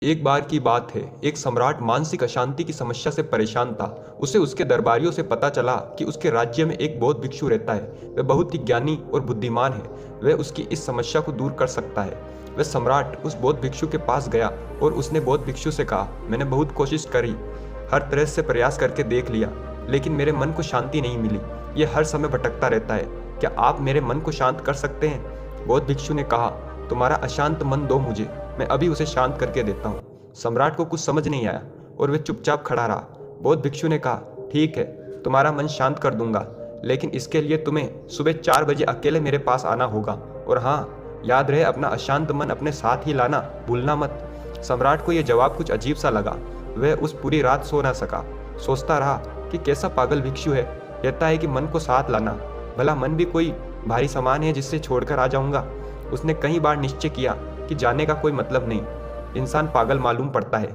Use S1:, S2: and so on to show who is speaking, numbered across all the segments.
S1: एक बार की बात है, एक सम्राट मानसिक अशांति की समस्या से परेशान था। उसे उसके दरबारियों से पता चला कि उसके राज्य में एक बौद्ध भिक्षु रहता है। वह बहुत ही ज्ञानी और बुद्धिमान है। वह उसकी इस समस्या को दूर कर सकता है। वह सम्राट उस बौद्ध भिक्षु के पास गया और उसने बौद्ध भिक्षु से कहा, मैंने बहुत कोशिश करी, हर तरह से प्रयास करके देख लिया, लेकिन मेरे मन को शांति नहीं मिली। ये हर समय भटकता रहता है। क्या आप मेरे मन को शांत कर सकते हैं? बौद्ध भिक्षु ने कहा, तुम्हारा अशांत मन दो मुझे, मैं अभी उसे शांत करके देता हूँ। सम्राट को कुछ समझ नहीं आया और वह चुपचाप खड़ा रहा। बौद्ध भिक्षु ने कहा, ठीक है, तुम्हारा मन शांत कर दूंगा, लेकिन इसके लिए तुम्हें सुबह 4 बजे अकेले मेरे पास आना होगा। और हाँ, याद रहे, अपना अशांत मन अपने साथ ही लाना, भूलना मत। सम्राट को यह जवाब कुछ अजीब सा लगा। वह उस पूरी रात सो ना सका। सोचता रहा कि कैसा पागल भिक्षु है, कहता है कि मन को साथ लाना। भला मन भी कोई भारी सामान है जिससे छोड़कर आ जाऊंगा। उसने कई बार निश्चय किया कि जाने का कोई मतलब नहीं, इंसान पागल मालूम पड़ता है,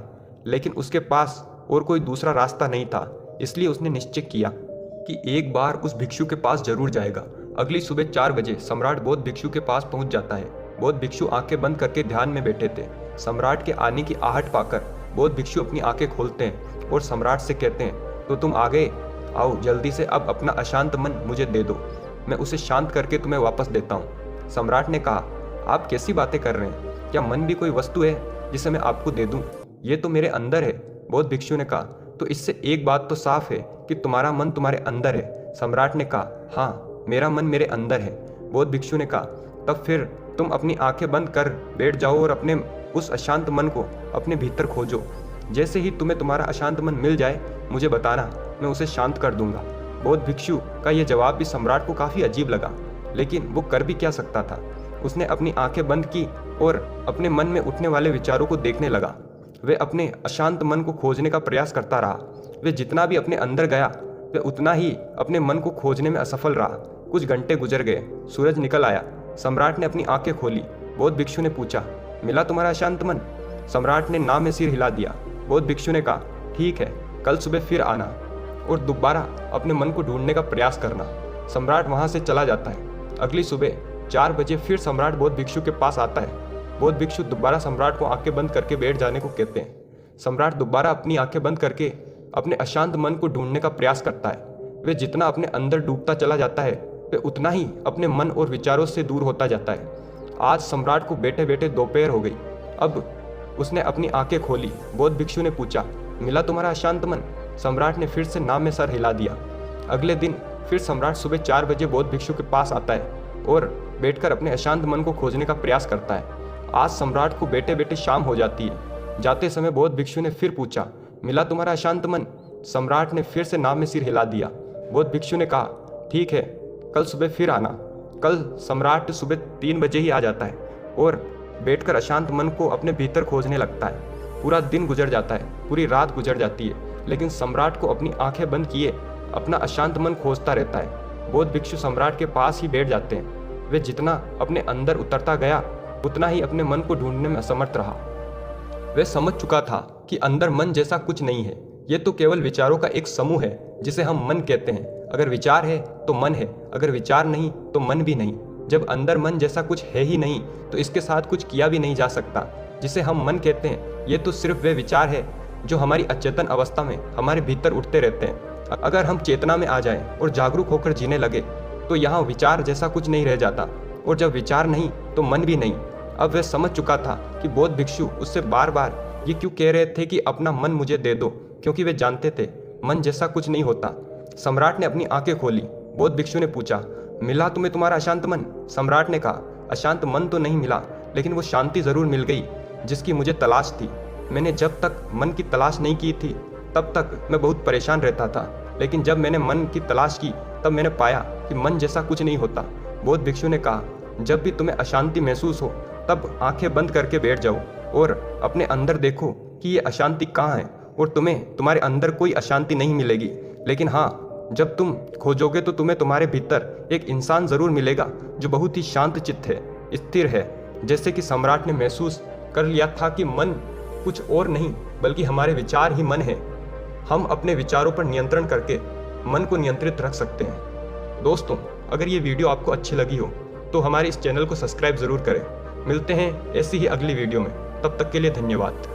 S1: लेकिन उसके पास और कोई दूसरा रास्ता नहीं था। इसलिए उसने निश्चय किया कि एक बार उस भिक्षु के पास जरूर जाएगा। अगली सुबह 4 बजे सम्राट बौद्ध भिक्षु के पास पहुंच जाता है। बौद्ध भिक्षु आंखें बंद करके ध्यान में बैठे थे। सम्राट के आने की आहट पाकर बौद्ध भिक्षु अपनी आंखें खोलते हैं और सम्राट से कहते हैं, तो तुम आ गए, आओ जल्दी से अब अपना अशांत मन मुझे दे दो, मैं उसे शांत करके तुम्हें वापस देता हूँ। सम्राट ने कहा, आप कैसी बातें कर रहे हैं? क्या मन भी कोई वस्तु है जिसे मैं आपको दे दूं? ये तो मेरे अंदर है। बौद्ध भिक्षु ने कहा, तो इससे एक बात तो साफ है कि तुम्हारा मन तुम्हारे अंदर है। सम्राट ने कहा, हाँ, मेरा मन मेरे अंदर है। बौद्ध भिक्षु ने कहा, तब फिर तुम अपनी आंखें बंद कर बैठ जाओ और अपने उस अशांत मन को अपने भीतर खोजो। जैसे ही तुम्हें तुम्हारा अशांत मन मिल जाए, मुझे बताना, मैं उसे शांत कर दूंगा। बौद्ध भिक्षु का यह जवाब भी सम्राट को काफी अजीब लगा, लेकिन वो कर भी क्या सकता था। उसने अपनी आंखें बंद की और अपने मन में उठने वाले विचारों को देखने लगा। वह अपने अशांत मन को खोजने का प्रयास करता रहा। वह जितना भी अपने अंदर गया, वह उतना ही अपने मन को खोजने में असफल रहा। कुछ घंटे गुजर गए, सूरज निकल आया। सम्राट ने अपनी आंखें खोली। बौद्ध भिक्षु ने पूछा, मिला तुम्हारा अशांत मन? सम्राट ने ना में सिर हिला दिया। बौद्ध भिक्षु ने कहा, ठीक है, कल सुबह फिर आना और दोबारा अपने मन को ढूंढने का प्रयास करना। सम्राट वहां से चला जाता है। अगली सुबह 4 बजे फिर सम्राट बौद्ध भिक्षु के पास आता है। बौद्ध भिक्षु दोबारा सम्राट को आंखें बंद करके बैठ जाने को कहते हैं। सम्राट दोबारा अपनी आंखें बंद करके अपने अशांत मन को ढूंढने का प्रयास करता है। वह जितना अपने अंदर डूबता चला जाता है, वह उतना ही अपने मन और विचारों से दूर होता जाता है। आज सम्राट को बैठे बैठे दोपहर हो गई। अब उसने अपनी आंखें खोली। बौद्ध भिक्षु ने पूछा, मिला तुम्हारा अशांत मन? सम्राट ने फिर से नाम में सर हिला दिया। अगले दिन फिर सम्राट सुबह 4 बजे बौद्ध भिक्षु के पास आता है और बैठकर अपने अशांत मन को खोजने का प्रयास करता है। आज सम्राट को बैठे बैठे शाम हो जाती है। जाते समय बौद्ध भिक्षु ने फिर पूछा, मिला तुम्हारा अशांत मन? सम्राट ने फिर से नाम में सिर हिला दिया। बौद्ध भिक्षु ने कहा, ठीक है, कल सुबह फिर आना। कल सम्राट सुबह 3 बजे ही आ जाता है और बैठकर अशांत मन को अपने भीतर खोजने लगता है। पूरा दिन गुजर जाता है, पूरी रात गुजर जाती है, लेकिन सम्राट को अपनी आंखें बंद किए अपना अशांत मन खोजता रहता है। बौद्ध भिक्षु सम्राट के पास ही बैठ जाते हैं। वे जितना अपने अंदर उतरता गया, उतना ही अपने मन को ढूंढने में असमर्थ रहा। वह समझ चुका था कि अंदर मन जैसा कुछ नहीं है। ये तो केवल विचारों का एक समूह है जिसे हम मन कहते हैं। अगर विचार है तो मन है, अगर विचार नहीं तो मन भी नहीं। जब अंदर मन जैसा कुछ है ही नहीं, तो इसके साथ कुछ किया भी नहीं जा सकता। जिसे हम मन कहते हैं, ये तो सिर्फ वे विचार है जो हमारी अचेतन अवस्था में हमारे भीतर उठते रहते हैं। अगर हम चेतना में आ जाएं और जागरूक होकर जीने लगे, तो यहाँ विचार जैसा कुछ नहीं रह जाता, और जब विचार नहीं तो मन भी नहीं। अब वह समझ चुका था कि बौद्ध भिक्षु उससे बार बार ये क्यों कह रहे थे कि अपना मन मुझे दे दो, क्योंकि वे जानते थे मन जैसा कुछ नहीं होता। सम्राट ने अपनी आंखें खोली। बौद्ध भिक्षु ने पूछा, मिला तुम्हें तुम्हारा अशांत मन? सम्राट ने कहा, अशांत मन तो नहीं मिला, लेकिन वो शांति जरूर मिल गई जिसकी मुझे तलाश थी। मैंने जब तक मन की तलाश नहीं की थी, तब तक मैं बहुत परेशान रहता था, लेकिन जब मैंने मन की तलाश की, तब मैंने पाया कि मन जैसा कुछ नहीं होता। बौद्ध भिक्षु ने कहा, जब भी तुम्हें अशांति महसूस हो, तब आंखें बंद करके बैठ जाओ और अपने अंदर देखो कि ये अशांति कहाँ है, और तुम्हें तुम्हारे अंदर कोई अशांति नहीं मिलेगी। लेकिन हाँ, जब तुम खोजोगे तो तुम्हें तुम्हारे भीतर एक इंसान जरूर मिलेगा जो बहुत ही शांत चित्त है, स्थिर है। जैसे कि सम्राट ने महसूस कर लिया था कि मन कुछ और नहीं बल्कि हमारे विचार ही मन है। हम अपने विचारों पर नियंत्रण करके मन को नियंत्रित रख सकते हैं। दोस्तों, अगर ये वीडियो आपको अच्छी लगी हो तो हमारे इस चैनल को सब्सक्राइब जरूर करें। मिलते हैं ऐसी ही अगली वीडियो में, तब तक के लिए धन्यवाद।